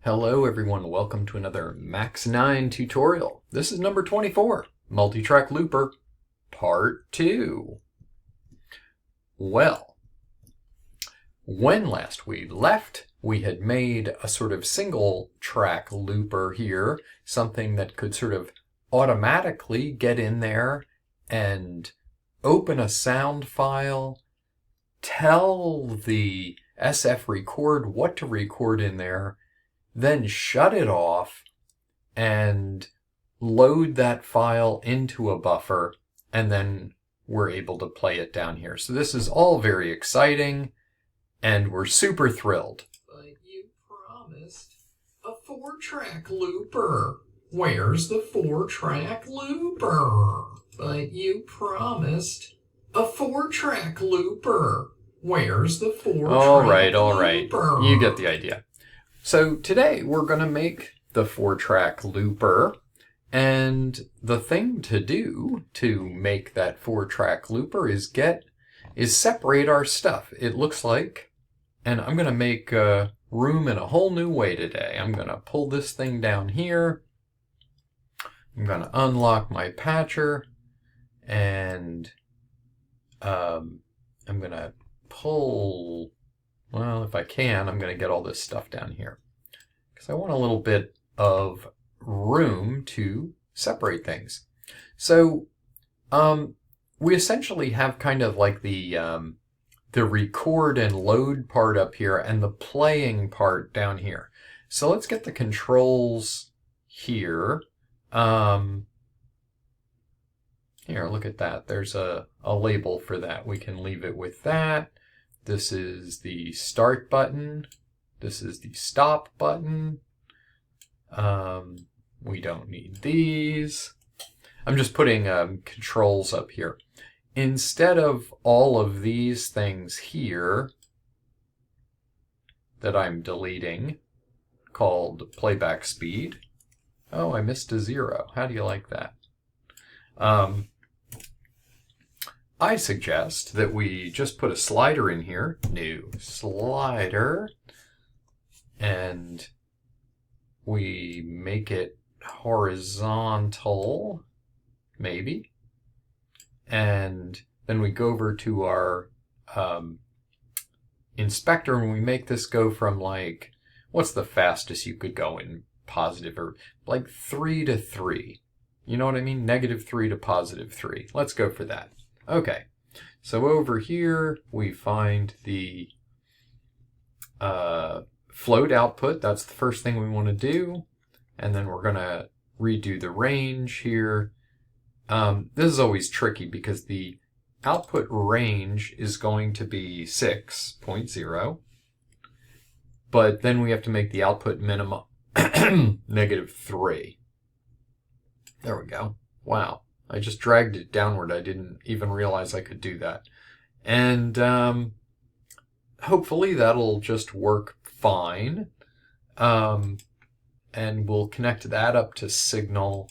Hello everyone, welcome to another Max 9 tutorial. This is number 24, Multi-Track Looper, Part 2. Well, when last we left, we had made a sort of single track looper here, something that could sort of automatically get in there and open a sound file, tell the SF record what to record in there, then shut it off and load that file into a buffer, and then we're able to play it down here. So this is all very exciting, and we're super thrilled. But you promised a 4-track looper. Where's the 4-track looper? But you promised a 4-track looper. Where's the 4-track looper? All right. You get the idea. So today we're going to make the 4-track looper, and the thing to do to make that 4-track looper is separate our stuff. It looks like, and I'm going to make room in a whole new way today. I'm going to pull this thing down here. I'm going to unlock my patcher, and I'm going to pull. Well, if I can, I'm going to get all this stuff down here because I want a little bit of room to separate things. So we essentially have kind of like the record and load part up here and the playing part down here. So let's get the controls here. Here, look at that. There's a label for that. We can leave it with that. This is the start button. This is the stop button. We don't need these. I'm just putting controls up here. Instead of all of these things here that I'm deleting, called playback speed. Oh, I missed a 0. How do you like that? I suggest that we just put a slider in here, new slider, and we make it horizontal, maybe, and then we go over to our inspector and we make this go from like, what's the fastest you could go in positive, or like 3 to 3. You know what I mean? -3 to +3. Let's go for that. Okay, so over here we find the float output. That's the first thing we want to do. And then we're going to redo the range here. This is always tricky because the output range is going to be 6.0. But then we have to make the output minimum -3. There we go. Wow. I just dragged it downward. I didn't even realize I could do that. And hopefully that'll just work fine. And we'll connect that up to signal.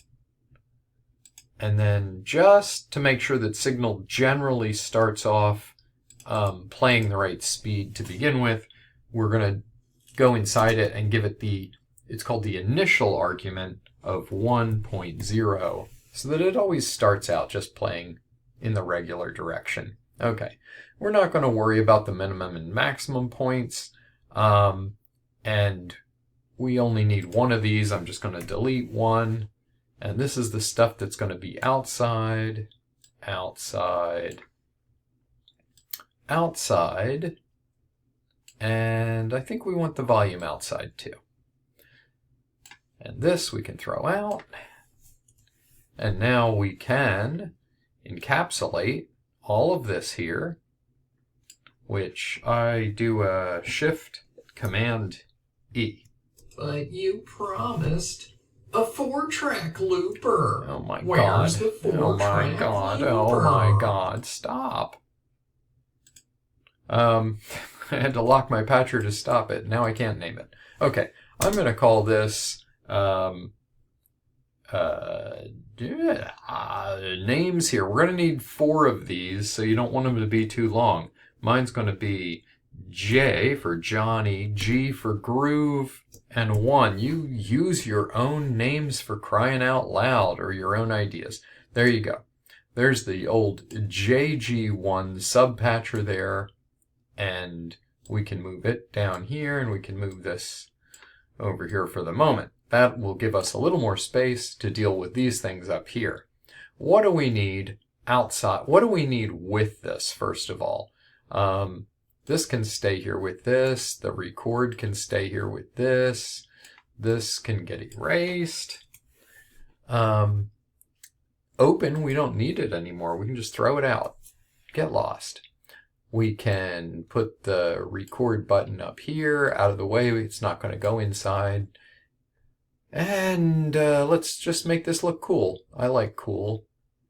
And then just to make sure that signal generally starts off playing the right speed to begin with, we're going to go inside it and give it it's called the initial argument of 1.0. So that it always starts out just playing in the regular direction. Okay, we're not going to worry about the minimum and maximum points. And we only need one of these. I'm just going to delete one. And this is the stuff that's going to be outside, outside, outside. And I think we want the volume outside too. And this we can throw out. And now we can encapsulate all of this here, which I do a Shift Command E. But you promised a 4-track looper. Oh my God. Where's the 4-track looper? Oh my God. Stop. I had to lock my patcher to stop it. Now I can't name it. Okay. I'm going to call this names here. We're going to need 4 of these, so you don't want them to be too long. Mine's going to be J for Johnny, G for Groove, and 1. You use your own names for crying out loud, or your own ideas. There you go. There's the old JG1 subpatcher there, and we can move it down here, and we can move this over here for the moment. That will give us a little more space to deal with these things up here. What do we need outside? What do we need with this, first of all? This can stay here with this. The record can stay here with this. This can get erased. Open, we don't need it anymore. We can just throw it out. Get lost. We can put the record button up here, out of the way. It's not going to go inside. And let's just make this look cool. I like cool.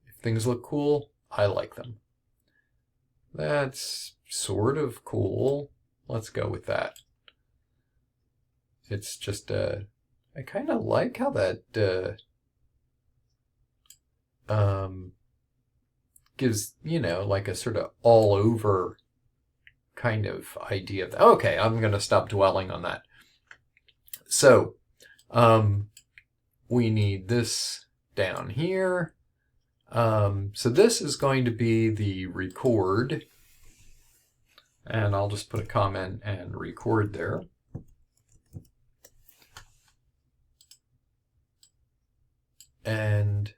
If things look cool, I like them. That's sort of cool. Let's go with that. It's just, I kind of like how that gives, you know, like a sort of all over kind of idea. Okay, I'm going to stop dwelling on that. So, we need this down here. So this is going to be the record. And I'll just put a comment and record there. And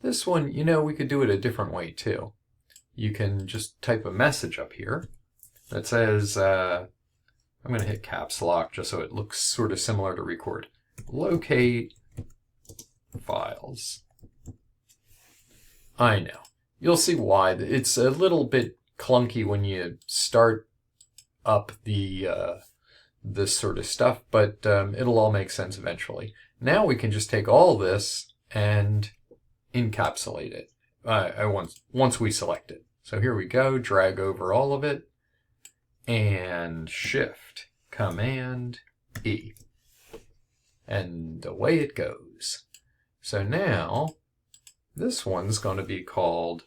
this one, you know, we could do it a different way too. You can just type a message up here that says, I'm going to hit caps lock just so it looks sort of similar to record. Locate files. I know. You'll see why. It's a little bit clunky when you start up the this sort of stuff, but it'll all make sense eventually. Now we can just take all this and encapsulate it once we select it. So here we go, drag over all of it, and Shift, Command, E. And away it goes. So now, this one's going to be called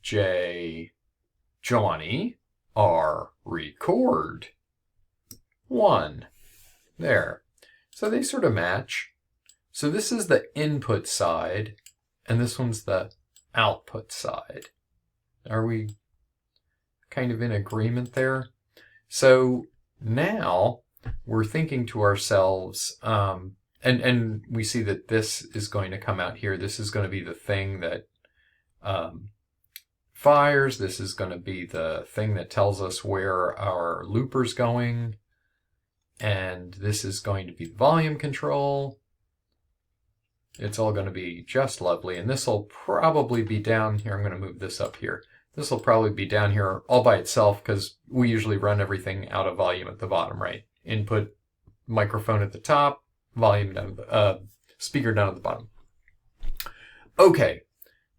J Johnny R Record 1. There. So they sort of match. So this is the input side, and this one's the output side. Are we kind of in agreement there? So now we're thinking to ourselves, and we see that this is going to come out here. This is going to be the thing that fires. This is going to be the thing that tells us where our looper's going. And this is going to be the volume control. It's all going to be just lovely. And this will probably be down here. I'm going to move this up here. This will probably be down here all by itself because we usually run everything out of volume at the bottom, right? Input, microphone at the top, volume down, speaker down at the bottom. Okay,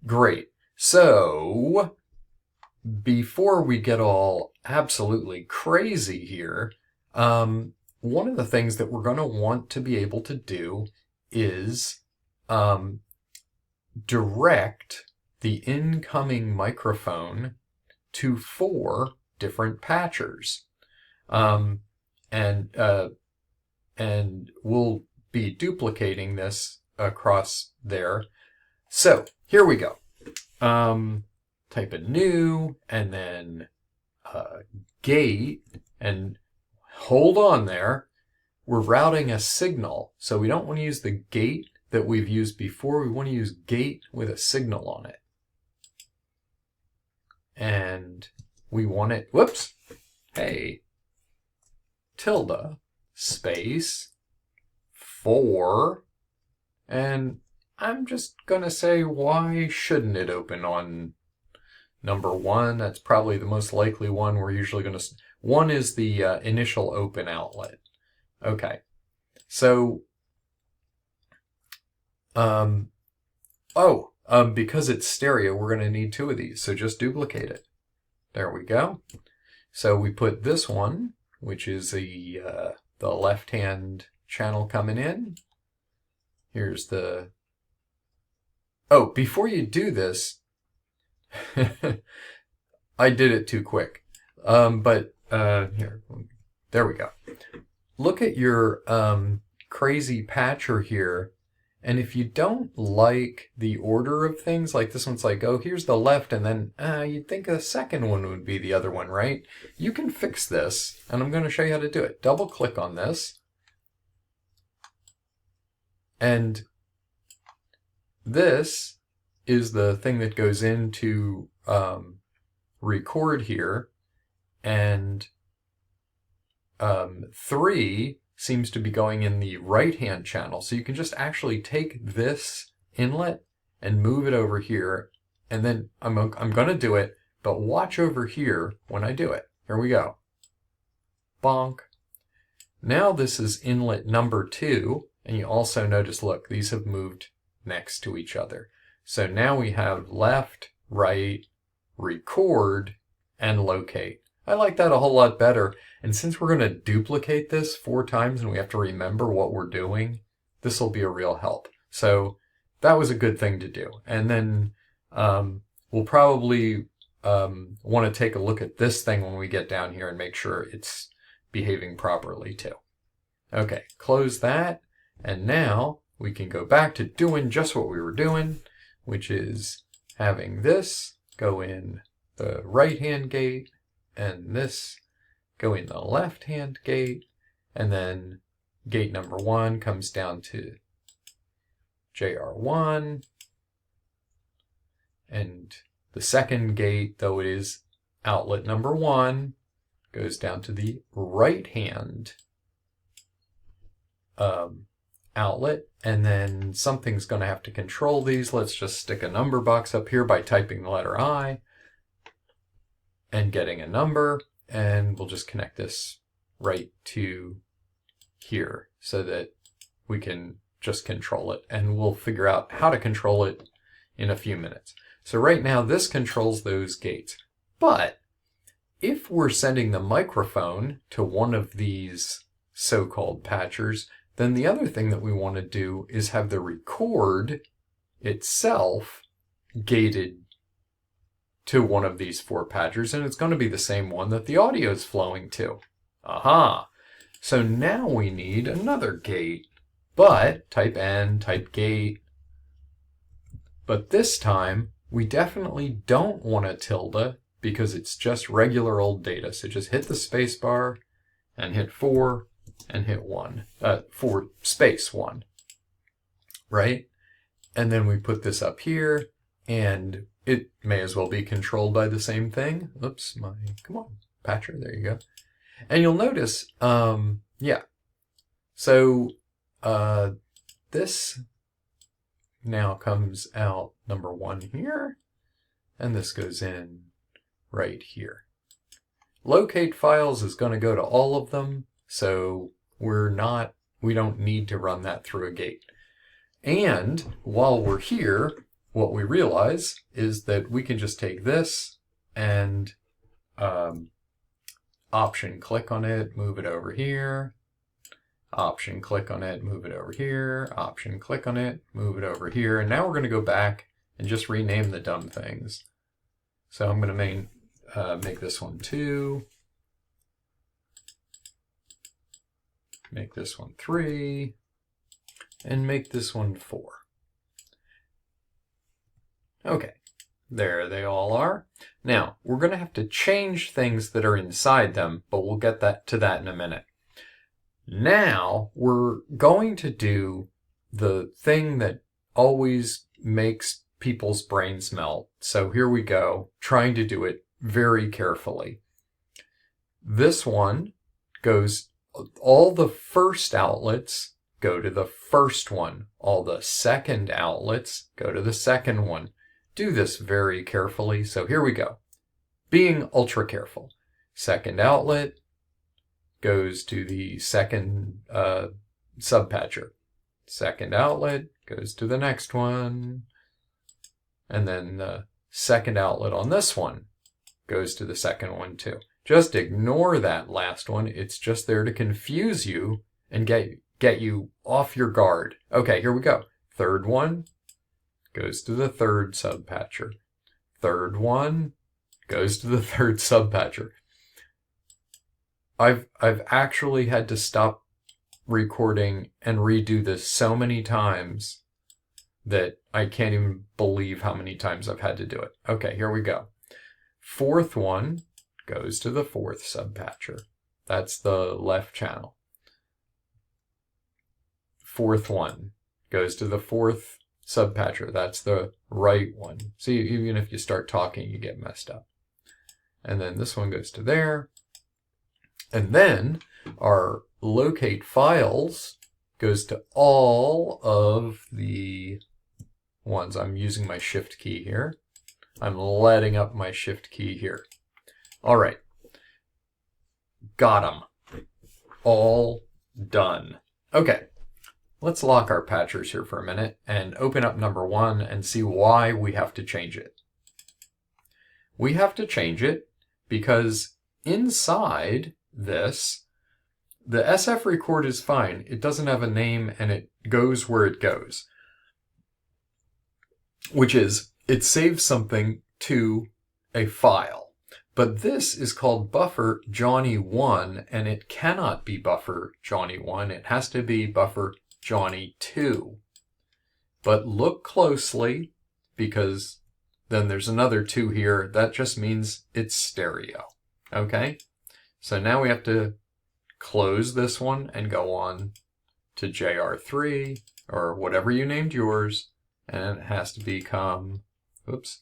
great. So before we get all absolutely crazy here, one of the things that we're going to want to be able to do is direct the incoming microphone to 4 different patchers. And we'll be duplicating this across there. So here we go. Type a new and then gate, and hold on there. We're routing a signal. So we don't want to use the gate that we've used before. We want to use gate with a signal on it. And we want it, whoops, hey, tilde, space, 4, and I'm just going to say, why shouldn't it open on number 1? That's probably the most likely one. We're usually going to, 1 is the initial open outlet. Okay, so, because it's stereo, we're going to need 2 of these, so just duplicate it. There we go. So we put this one, which is the left-hand channel coming in. Here's the... Oh, before you do this, I did it too quick. Here, there we go. Look at your crazy patcher here. And if you don't like the order of things, like this one's like, oh, here's the left, and then you'd think the second one would be the other one, right? You can fix this, and I'm going to show you how to do it. Double click on this. And this is the thing that goes into record here. And 3 seems to be going in the right-hand channel. So you can just actually take this inlet and move it over here. And then I'm going to do it, but watch over here when I do it. Here we go. Bonk. Now this is inlet number 2. And you also notice, look, these have moved next to each other. So now we have left, right, record, and locate. I like that a whole lot better. And since we're going to duplicate this 4 times and we have to remember what we're doing, this will be a real help. So that was a good thing to do. And then we'll probably want to take a look at this thing when we get down here and make sure it's behaving properly too. Okay, close that. And now we can go back to doing just what we were doing, which is having this go in the right-hand gate and this go in the left-hand gate, and then gate number 1 comes down to JR1, and the second gate, though it is outlet number 1, goes down to the right-hand outlet, and then something's going to have to control these. Let's just stick a number box up here by typing the letter I and getting a number, and we'll just connect this right to here so that we can just control it, and we'll figure out how to control it in a few minutes. So right now this controls those gates, but if we're sending the microphone to one of these so-called patchers, then the other thing that we want to do is have the record itself gated to one of these 4 patchers, and it's going to be the same one that the audio is flowing to. Aha! So now we need another gate, but type N, type gate. But this time, we definitely don't want a tilde because it's just regular old data. So just hit the space bar and hit 4 and hit 1, 4 space 1, right? And then we put this up here, and it may as well be controlled by the same thing. Oops, come on, patcher, there you go. And you'll notice, yeah. So this now comes out number 1 here, and this goes in right here. Locate files is going to go to all of them, so we don't need to run that through a gate. And while we're here, what we realize is that we can just take this and option click on it, move it over here, option click on it, move it over here, option click on it, move it over here. And now we're going to go back and just rename the dumb things. So I'm going to make this one 2, make this one 3, and make this one 4. Okay, there they all are. Now, we're going to have to change things that are inside them, but we'll get to that in a minute. Now, we're going to do the thing that always makes people's brains melt. So here we go, trying to do it very carefully. This one goes, all the first outlets go to the first one. All the second outlets go to the second one. Do this very carefully. So here we go. Being ultra careful. Second outlet goes to the second subpatcher. Second outlet goes to the next one. And then the second outlet on this one goes to the second one too. Just ignore that last one. It's just there to confuse you and get you off your guard. Okay, here we go. Third one goes to the third subpatcher. Third one goes to the third subpatcher. I've actually had to stop recording and redo this so many times that I can't even believe how many times I've had to do it. Okay, here we go. Fourth one goes to the fourth subpatcher. That's the left channel. Fourth one goes to the fourth subpatcher. That's the right one. See, even if you start talking, you get messed up. And then this one goes to there. And then our locate files goes to all of the ones. I'm using my shift key here. I'm letting up my shift key here. All right. Got them. All done. Okay. Let's lock our patchers here for a minute and open up number 1 and see why we have to change it. We have to change it because inside this, the SF record is fine. It doesn't have a name and it goes where it goes, which is it saves something to a file. But this is called buffer Johnny1 and it cannot be buffer Johnny1. It has to be buffer Johnny2. But look closely because then there's another 2 here. That just means it's stereo. Okay? So now we have to close this one and go on to JR3 or whatever you named yours. And it has to become, oops,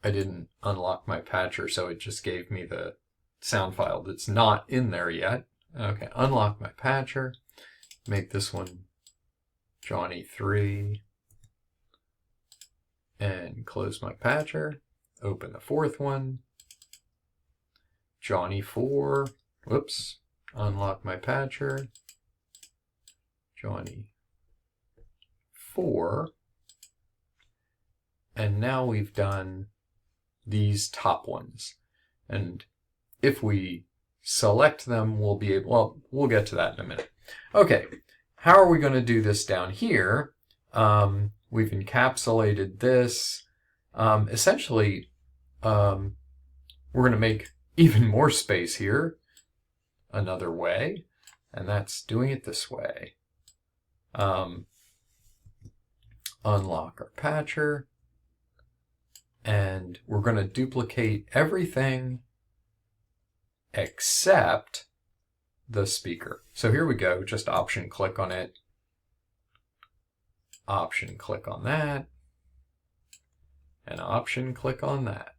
I didn't unlock my patcher, so it just gave me the sound file that's not in there yet. Okay, unlock my patcher, make this one Johnny3, and close my patcher, open the fourth one, Johnny4, whoops, unlock my patcher, Johnny4, and now we've done these top ones. And if we select them, we'll be able, well, we'll get to that in a minute. Okay, how are we going to do this down here? We've encapsulated this. Essentially, we're going to make even more space here another way, and that's doing it this way. Unlock our patcher. And we're going to duplicate everything except the speaker. So here we go, just option click on it, option click on that, and option click on that.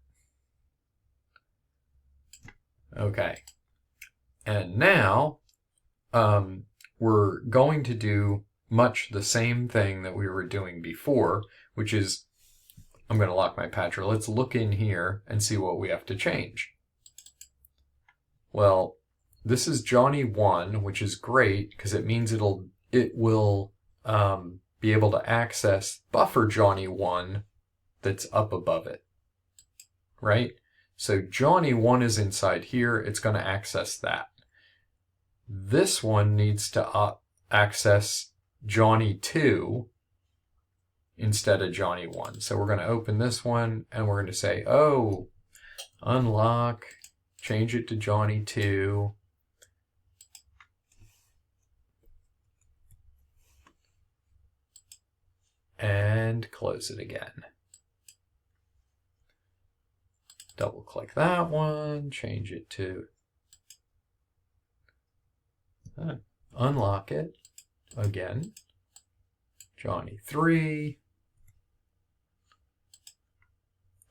Okay, and now we're going to do much the same thing that we were doing before, which is I'm going to lock my patcher. Let's look in here and see what we have to change. Well, this is Johnny1, which is great because it means it will be able to access buffer Johnny1 that's up above it, right? So Johnny1 is inside here. It's going to access that. This one needs to access Johnny2 instead of Johnny1. So we're going to open this one and we're going to say, oh, unlock, change it to Johnny2. And close it again. Double click that one, change it to unlock it again. Johnny3.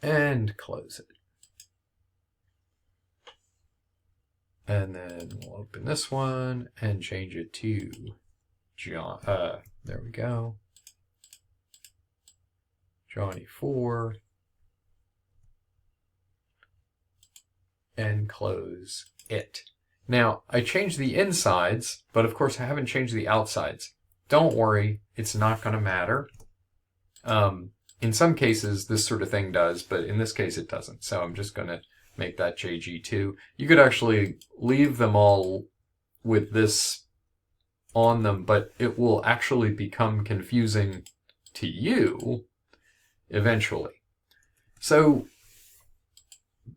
And close it. And then we'll open this one and change it to John. There we go. Johnny4. And close it. Now, I changed the insides, but of course I haven't changed the outsides. Don't worry, it's not going to matter. In some cases, this sort of thing does, but in this case it doesn't. So I'm just going to make that JG2. You could actually leave them all with this on them, but it will actually become confusing to you eventually. So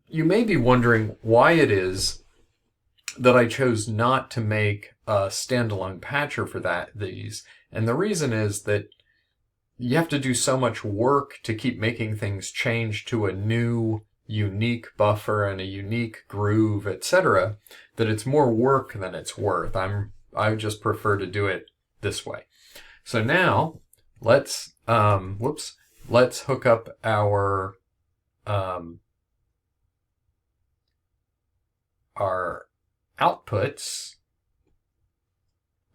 you may be wondering why it is that I chose not to make a standalone patcher for these. And the reason is that you have to do so much work to keep making things change to a new unique buffer and a unique groove, etc., that it's more work than it's worth. I just prefer to do it this way. So now let's hook up our outputs.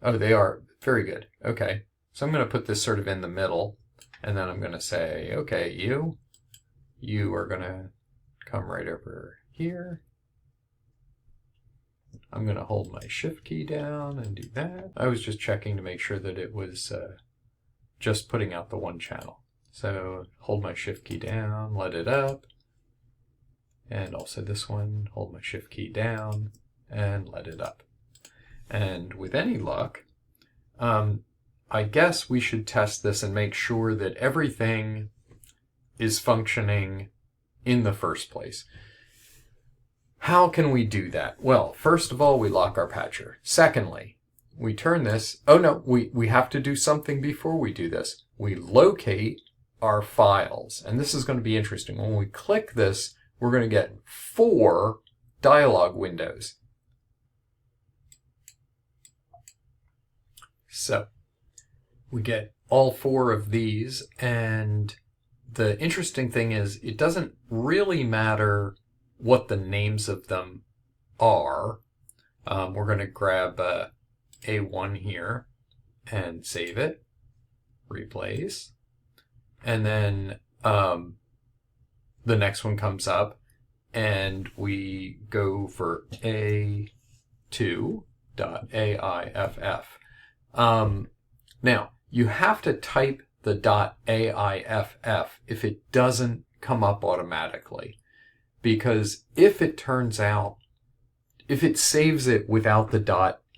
Oh, they are very good. Okay. So I'm going to put this sort of in the middle, and then I'm going to say, okay, you are going to come right over here. I'm going to hold my shift key down and do that. I was just checking to make sure that it was just putting out the one channel. So hold my shift key down, let it up, and also this one, hold my shift key down and let it up. And with any luck, I guess we should test this and make sure that everything is functioning in the first place. How can we do that? Well, first of all, we lock our patcher. Secondly, we turn this. Oh no, we have to do something before we do this. We locate our files. And this is going to be interesting. When we click this, we're going to get 4 dialog windows. So we get all 4 of these, and the interesting thing is it doesn't really matter what the names of them are. We're going to grab A1 here and save it, replace, and then the next one comes up and we go for A2.AIFF. Now, you have to type the .AIFF if it doesn't come up automatically. Because if it turns out, if it saves it without the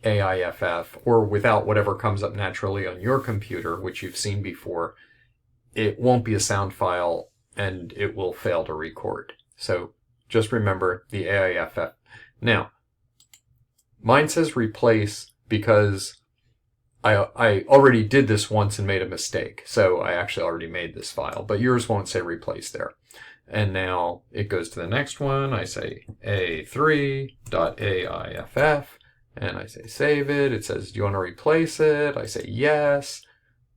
.AIFF or without whatever comes up naturally on your computer, which you've seen before, it won't be a sound file and it will fail to record. So just remember the AIFF. Now, mine says replace because I already did this once and made a mistake. So I actually already made this file, but yours won't say replace there. And now it goes to the next one. I say A3.AIFF and I say save it. It says, do you want to replace it? I say yes.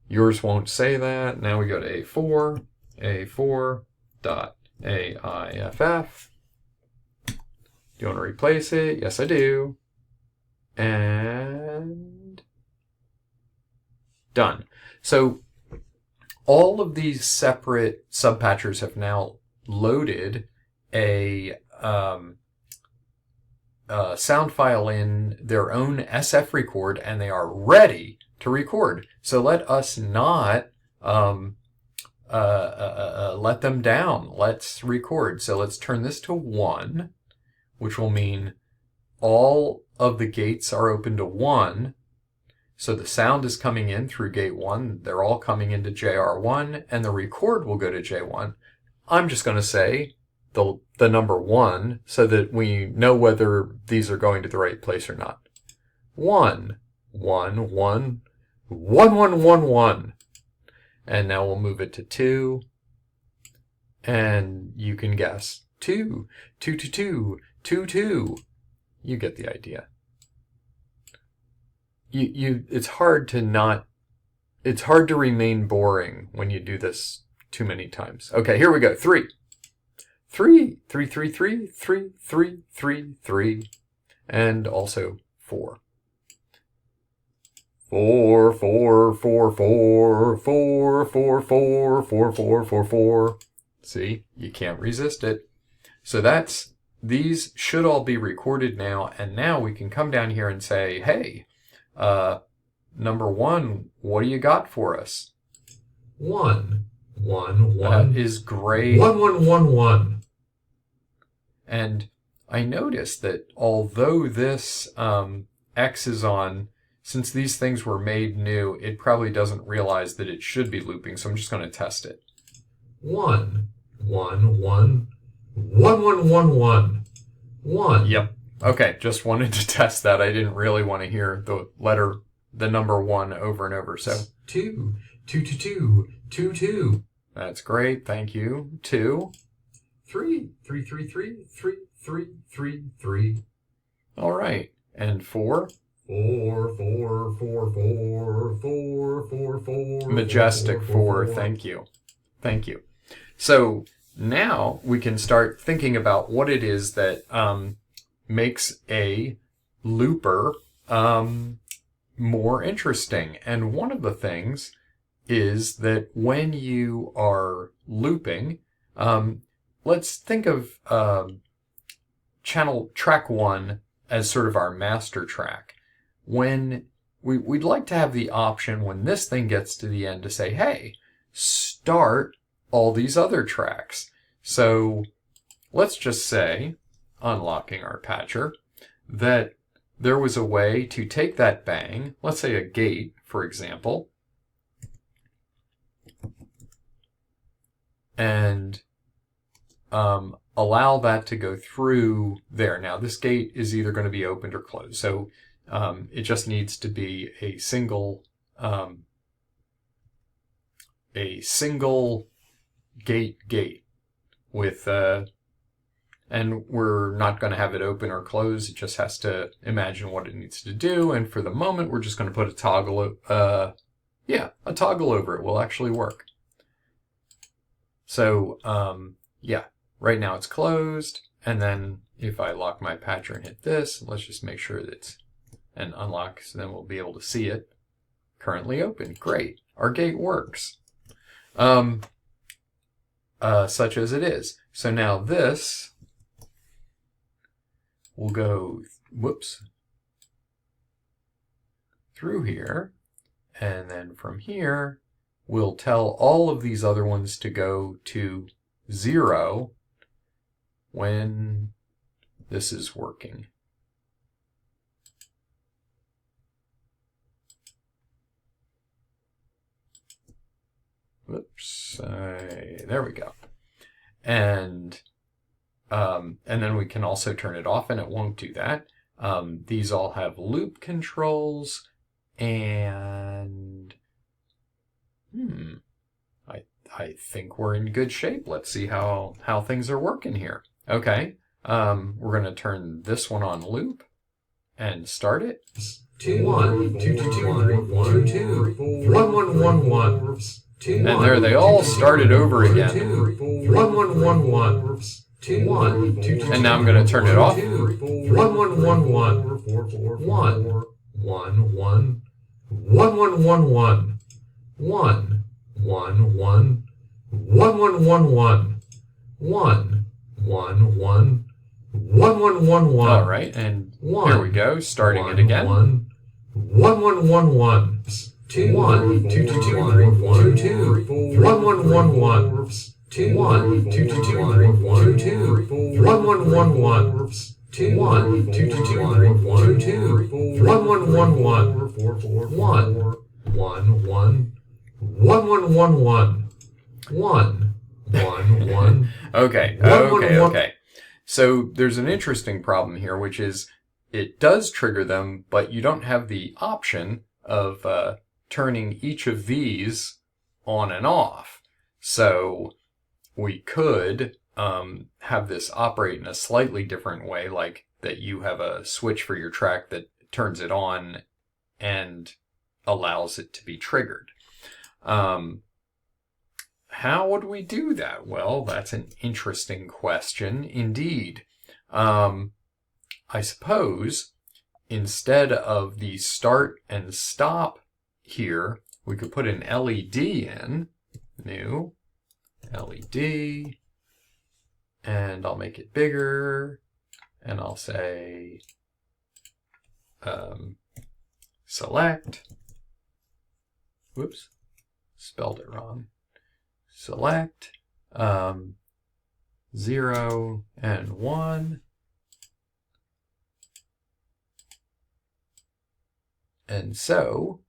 Yours won't say that. Now we go to A4, A4.AIFF. Do you want to replace it? Yes, I do. And done. So all of these separate subpatchers have now loaded a sound file in their own SF record, and they are ready to record. So let us not let them down. Let's record. So let's turn this to 1, which will mean all of the gates are open to 1. So the sound is coming in through gate 1. They're all coming into JR1, and the record will go to J1. I'm just going to say the number 1 so that we know whether these are going to the right place or not. 1, 1, 1, 1, 1, 1, 1. And now we'll move it to 2. And you can guess. 2, 2, 2, 2, 2, 2. You get the idea. It's hard to remain boring when you do this too many times. Okay, here we go. 3. 3, 3, 3, 3, 3, 3, 3, 3, and also 4. 4, 4, 4, 4, 4, 4, 4, 4, 4, 4, 4. See, you can't resist it. So these should all be recorded now, and now we can come down here and say, hey, number 1, what do you got for us? 1, 1, 1. That is great. 1, 1, 1, 1. And I noticed that although this X is on, since these things were made new, it probably doesn't realize that it should be looping, so I'm just going to test it. 1, 1 1 1 1 1 1 1. Yep. Okay, just wanted to test that. I didn't really want to hear the number 1 over and over. So 2 2 2 2 2 2. That's great. Thank you. 2. 3 3 3 3 3 3 3 3. All right. And 4. 4 4 4 4 4 4 4. Majestic 4. Thank you. Thank you. So now we can start thinking about what it is that makes a looper more interesting. And one of the things is that when you are looping, let's think of track 1 as sort of our master track. When we'd like to have the option when this thing gets to the end to say, hey, start all these other tracks. So let's just say, unlocking our patcher, that there was a way to take that bang, let's say a gate, for example, and allow that to go through there. Now, this gate is either going to be opened or closed, so it just needs to be a single gate with and we're not going to have it open or close. It just has to imagine what it needs to do. And for the moment, we're just going to put a toggle, a toggle over it will actually work. So, yeah, right now it's closed. And then if I lock my patcher and hit this, let's just make sure that it's and unlock, so then we'll be able to see it. Currently open. Great. Our gate works. Such as it is. So now this will go, through here, and then from here, we'll tell all of these other ones to go to 0 when this is working. There we go. And then we can also turn it off, and it won't do that. These all have loop controls, and I think we're in good shape. Let's see how things are working here. Okay, we're going to turn this one on loop and start it. 2 1 2 2 2 2 2 1 1 1 1. And there they all started over again. 1 1 1 1 2 1 2 2. And now I'm going to turn it off. 1 1 1 1 1 1 1 1 1 1 1 1 1 1 1 1 1 1 1 1 1 1 1 1 1. All right, and here we go, starting it again. 1 1 1 1 2 1 2 2 2 2 2 1 1 1 1 2 1 2 2 2 2 2 1 1 1 1 2 1 2 2 2 2 2 1 1 1 1 1 1 1 1 1 1 1 1 1 1. Okay. So there's an interesting problem here, which is it does trigger them, but you don't have the option of turning each of these on and off. So we could have this operate in a slightly different way, like that you have a switch for your track that turns it on and allows it to be triggered. How would we do that? Well, that's an interesting question indeed. I suppose instead of the start and stop here, we could put an LED in, new LED, and I'll make it bigger, and I'll say select, whoops, spelled it wrong, select 0 and 1, and so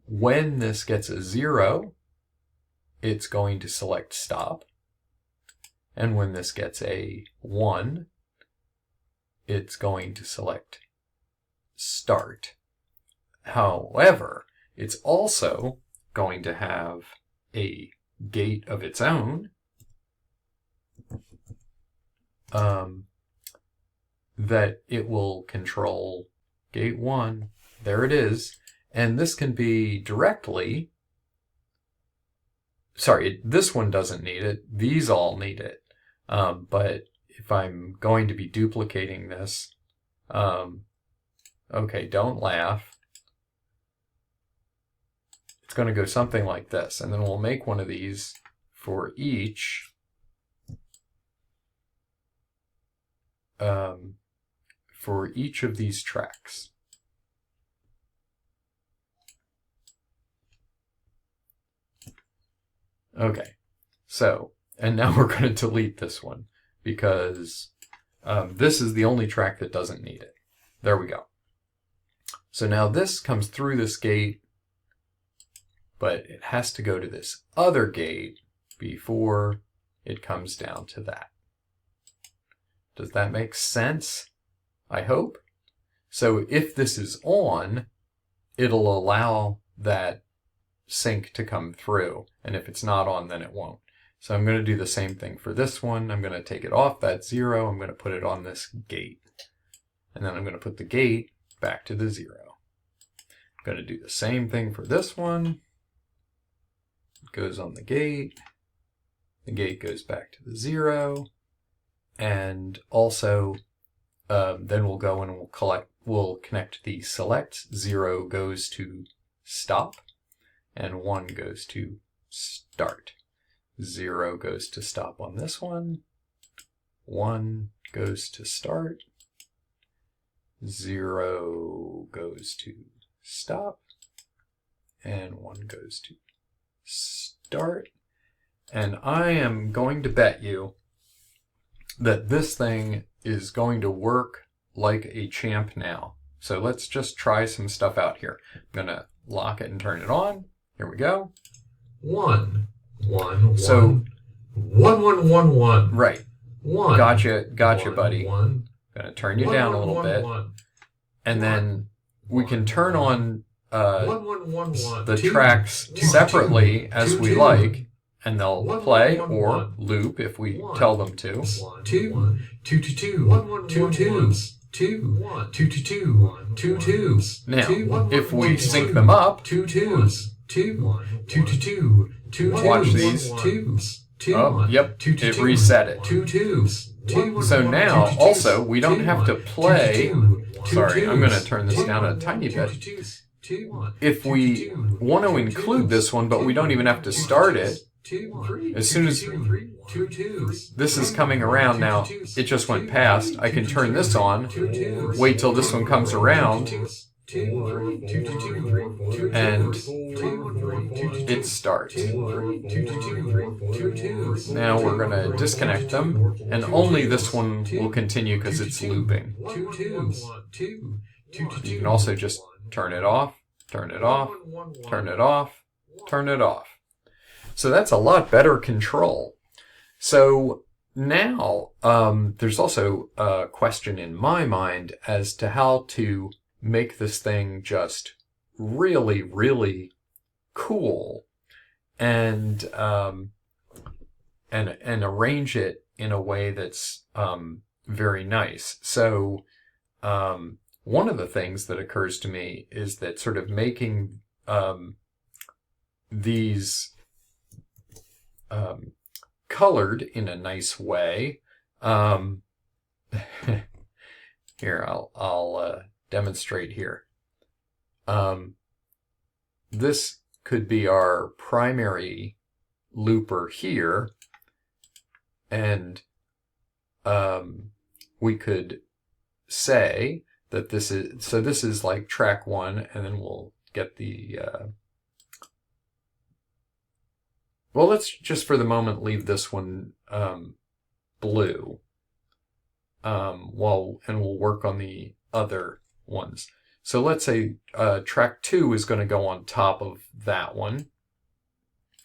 when this gets a 0, it's going to select stop. And when this gets a 1, it's going to select start. However, it's also going to have a gate of its own that it will control. Gate 1, there it is. And this can be directly, sorry, this one doesn't need it. These all need it. But if I'm going to be duplicating this, okay, don't laugh. It's going to go something like this. And then we'll make one of these for each of these tracks. Okay, so, and now we're going to delete this one because this is the only track that doesn't need it. There we go. So now this comes through this gate, but it has to go to this other gate before it comes down to that. Does that make sense? I hope. So if this is on, it'll allow that sync to come through. And if it's not on, then it won't. So I'm going to do the same thing for this one. I'm going to take it off that 0. I'm going to put it on this gate. And then I'm going to put the gate back to the 0. I'm going to do the same thing for this one. It goes on the gate. The gate goes back to the 0. And also, then we'll go and we'll connect the selects. 0 goes to stop, and 1 goes to start. 0 goes to stop on this one. 1 goes to start. 0 goes to stop. And 1 goes to start. And I am going to bet you that this thing is going to work like a champ now. So let's just try some stuff out here. I'm going to lock it and turn it on. Here we go. 1, 1, So 1, 1, 1, 1. Right. 1. Gotcha, 1, buddy. 1. Going to turn you down a little bit. And then we can turn on the tracks separately as we like, and they'll play or loop if we tell them to. 2, 2, 2, 2, 2, 2, 2, 2, 2, 2, 2. Now, if we sync them up, 2 2s, 2, 2, 2, 2, watch these. Oh, yep, it reset it. 2 2s. So now, also, we don't have to play. Sorry, I'm going to turn this down a tiny bit. If we want to include this one, but we don't even have to start it, as soon as this is coming around now, it just went past, I can turn this on, wait till this one comes around, and it starts. Now we're going to disconnect them, and only this one will continue because it's looping. You can also just turn it off, turn it off, turn it off, turn it off. So that's a lot better control. So now there's also a question in my mind as to how to make this thing just really, really cool and arrange it in a way that's very nice. So one of the things that occurs to me is that sort of making these colored in a nice way. Here, I'll demonstrate here. This could be our primary looper here, and we could say that this is like track 1, and then we'll get the well, let's just for the moment leave this one blue, and we'll work on the other ones. So let's say track 2 is going to go on top of that one,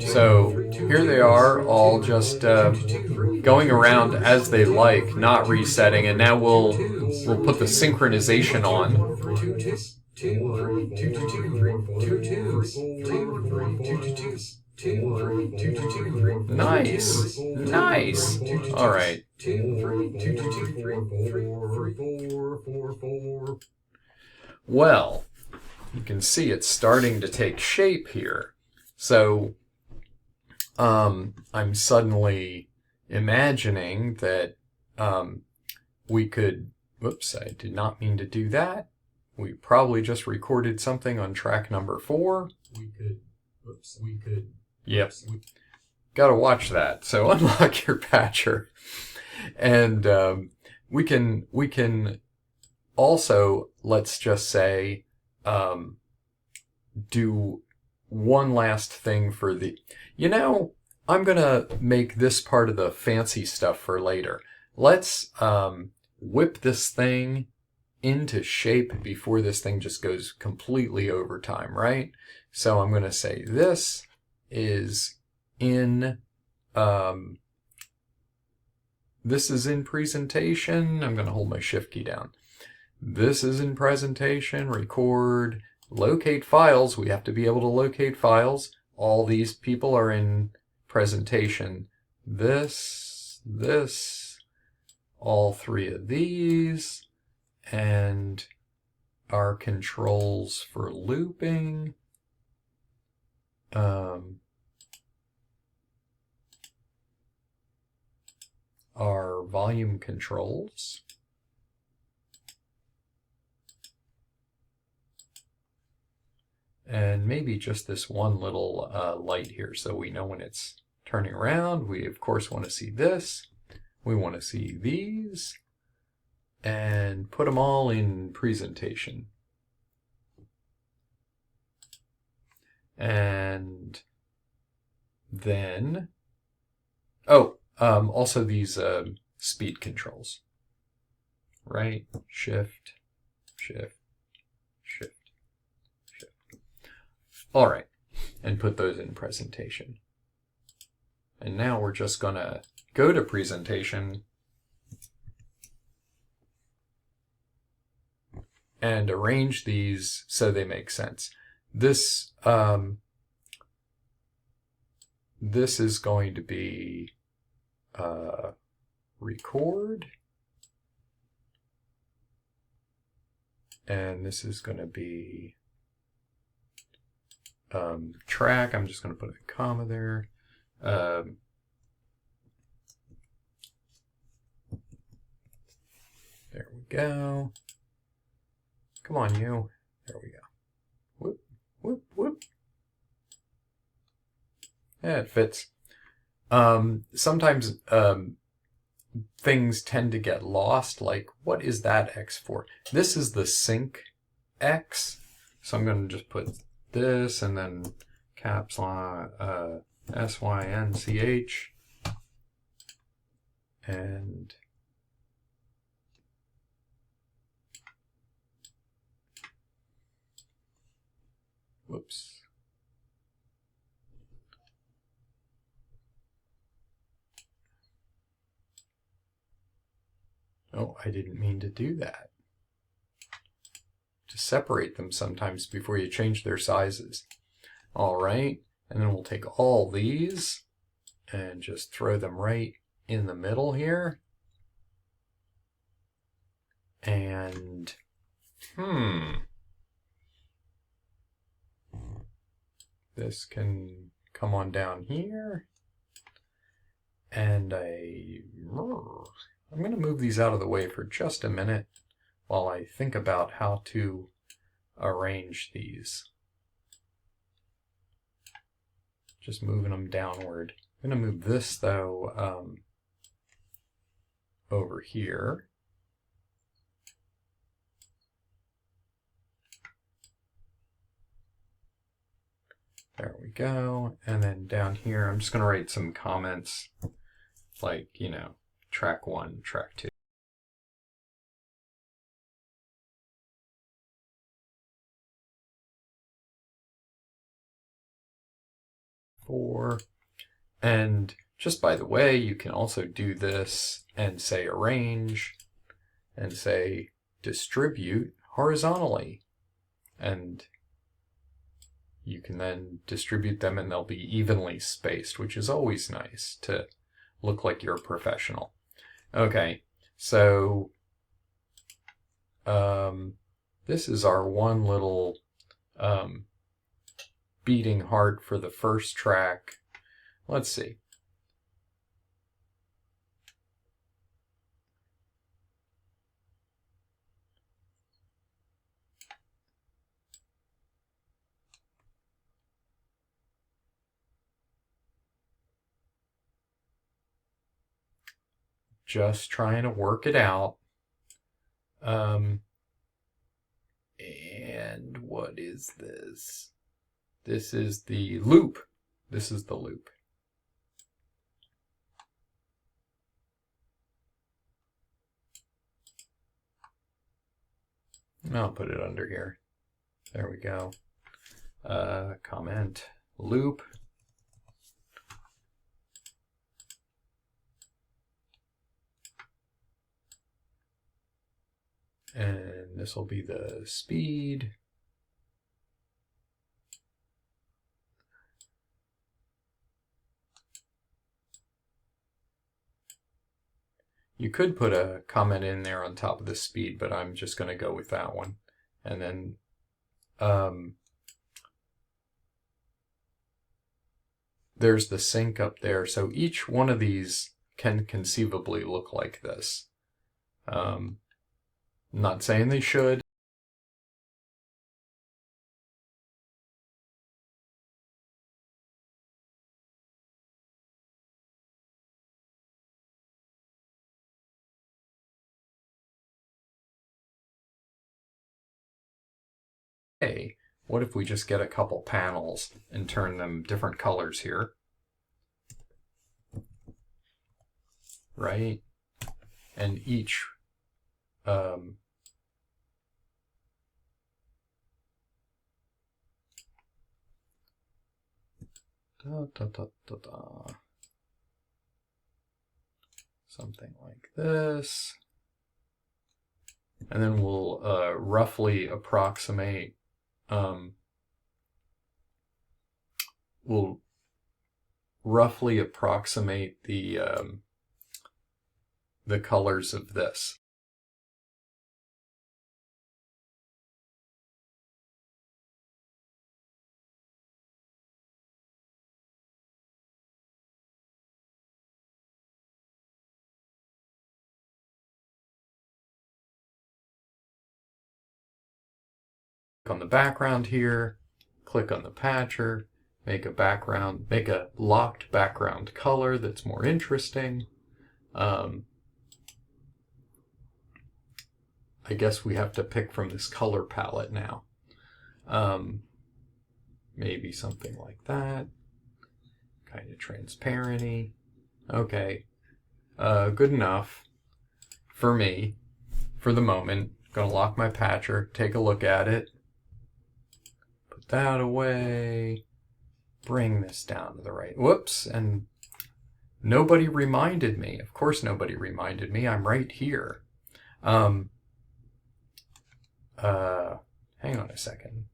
So here they are, all just going around as they like, not resetting. And now we'll put the synchronization on. Nice. Nice. All right. Well, you can see it's starting to take shape here. So I'm suddenly imagining that we could, whoops, I did not mean to do that. We probably just recorded something on track number 4. Yep. Got to watch that. So unlock your patcher. And we can also, let's just say, do one last thing for the, I'm going to make this part of the fancy stuff for later. Let's whip this thing into shape before this thing just goes completely over time, right? So I'm going to say this is in presentation. I'm going to hold my shift key down. This is in presentation, record, locate files. We have to be able to locate files. All these people are in presentation. This, all three of these, and our controls for looping. Our volume controls. And maybe just this one little light here so we know when it's turning around. We, of course, want to see this. We want to see these. And put them all in presentation. And then, also these speed controls. Right, shift, shift, shift, shift. All right, and put those in presentation. And now we're just gonna go to presentation and arrange these so they make sense. This this is going to be record, and this is going to be track. I'm just going to put a comma there. There we go. Come on, you. There we go. Whoop, whoop, whoop. Yeah, it fits. Sometimes things tend to get lost, like, what is that X for? This is the sync X. So I'm going to just put this and then caps lock SYNCH. And whoops. Oh, I didn't mean to do that. To separate them sometimes before you change their sizes. All right, and then we'll take all these and just throw them right in the middle here. And, this can come on down here. And I'm going to move these out of the way for just a minute while I think about how to arrange these. Just moving them downward. I'm going to move this, though, over here. There we go. And then down here, I'm just going to write some comments like, you know, track 1, track 2. And just by the way, you can also do this and say arrange and say distribute horizontally. And you can then distribute them and they'll be evenly spaced, which is always nice to look like you're a professional. Okay, so this is our one little beating heart for the first track. Let's see. Just trying to work it out. And what is this? This is the loop. This is the loop. I'll put it under here. There we go. Comment loop. And this will be the speed. You could put a comment in there on top of the speed, but I'm just going to go with that one. And then there's the sync up there. So each one of these can conceivably look like this. Not saying they should. Hey, what if we just get a couple panels and turn them different colors here? Right? And each something like this. And then we'll roughly approximate the colors of this. On the background here, click on the patcher, make a locked background color that's more interesting. I guess we have to pick from this color palette now. Maybe something like that. Kind of transparent-y. Okay. Good enough for me for the moment. Gonna lock my patcher, take a look at it. Put that away. Bring this down to the right. Whoops, and nobody reminded me. Of course nobody reminded me. I'm right here. Hang on a second.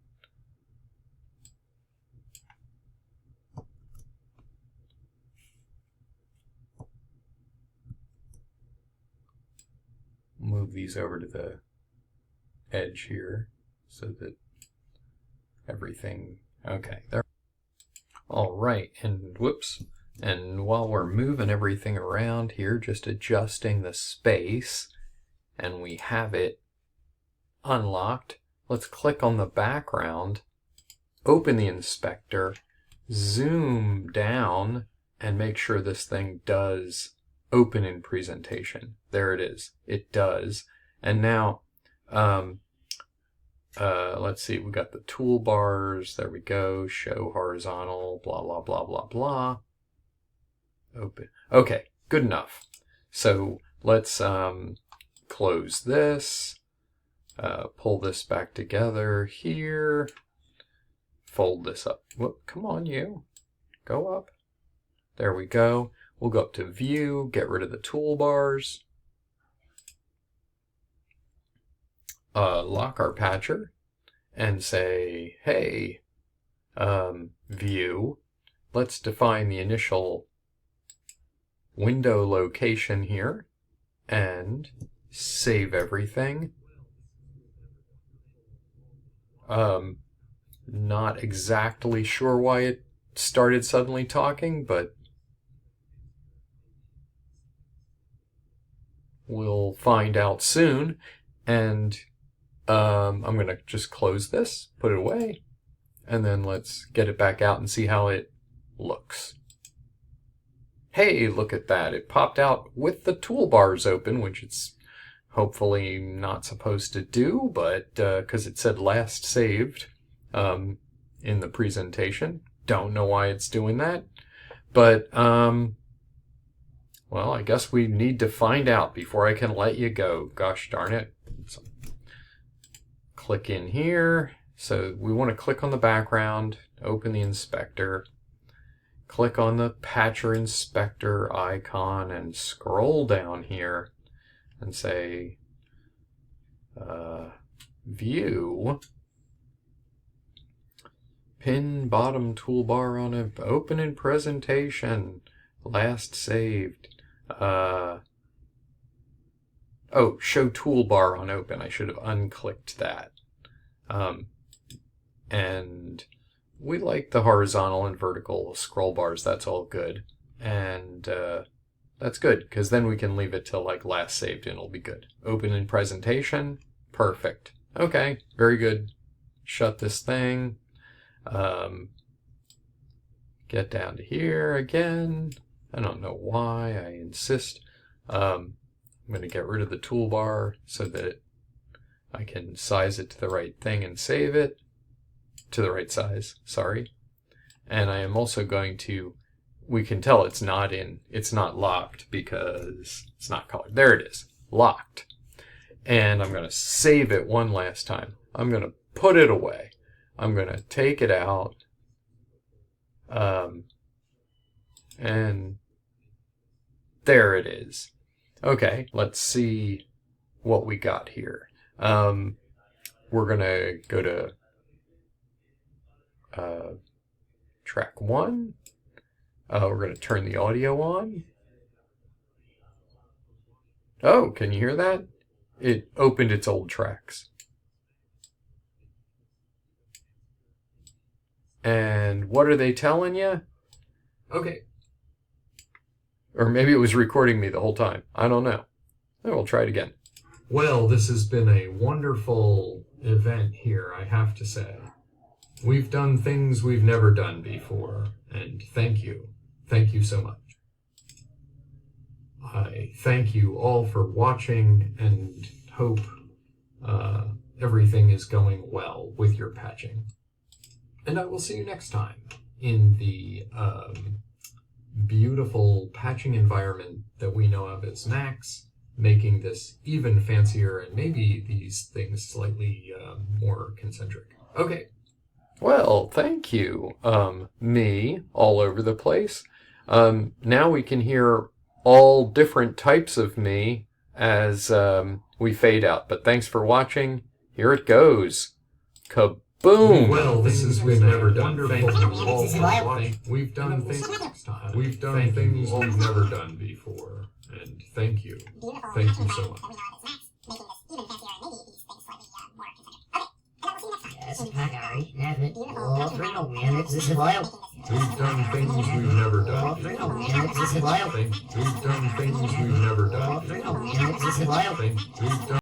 Move these over to the edge here so that everything, okay, there. All right, and whoops. And while we're moving everything around here, just adjusting the space, and we have it unlocked, let's click on the background, open the inspector, zoom down, and make sure this thing does open in presentation. There it is. It does. And now, let's see, we got the toolbars. There we go. Show horizontal, blah, blah, blah, blah, blah. Open. Okay, good enough. So let's close this, pull this back together here, fold this up. Whoop, come on, you. Go up. There we go. We'll go up to View, get rid of the toolbars, lock our patcher, and say, hey, View, let's define the initial window location here, and save everything. Not exactly sure why it started suddenly talking, but we'll find out soon. And I'm going to just close this, put it away, and then let's get it back out and see how it looks. Hey, look at that. It popped out with the toolbars open, which it's hopefully not supposed to do, but because it said last saved in the presentation. Don't know why it's doing that. But, well, I guess we need to find out before I can let you go. Gosh darn it. click in here. So we want to click on the background, open the inspector, click on the Patcher Inspector icon, and scroll down here and say View, Pin bottom toolbar on a open in presentation, last saved. Oh, show toolbar on open. I should have unclicked that. And we like the horizontal and vertical scroll bars. That's all good. And that's good, because then we can leave it till like last saved and it'll be good. Open in presentation. Perfect. Okay, very good. Shut this thing. Get down to here again. I don't know why I insist. I'm going to get rid of the toolbar so that I can size it to the right thing and save it to the right size, sorry. And I am also going to, we can tell it's not locked because it's not colored. There it is, locked. And I'm going to save it one last time. I'm going to put it away. I'm going to take it out. And there it is. Okay, let's see what we got here. We're going to go to track 1. We're going to turn the audio on. Oh, can you hear that? It opened its old tracks. And what are they telling you? Okay. Or maybe it was recording me the whole time. I don't know. We'll try it again. Well, this has been a wonderful event here, I have to say. We've done things we've never done before, and thank you. Thank you so much. I thank you all for watching and hope everything is going well with your patching. And I will see you next time in the beautiful patching environment that we know of as Max, making this even fancier and maybe these things slightly more concentric. Okay. Well, thank you, me, all over the place. Now we can hear all different types of me as we fade out. But thanks for watching. Here it goes. Kaboom! Well, this has been never done. Thank you all for watching. We've done things we've never done before. And thank you. Thank you so much. We've done things we've never done. We've done things we've never done. We've done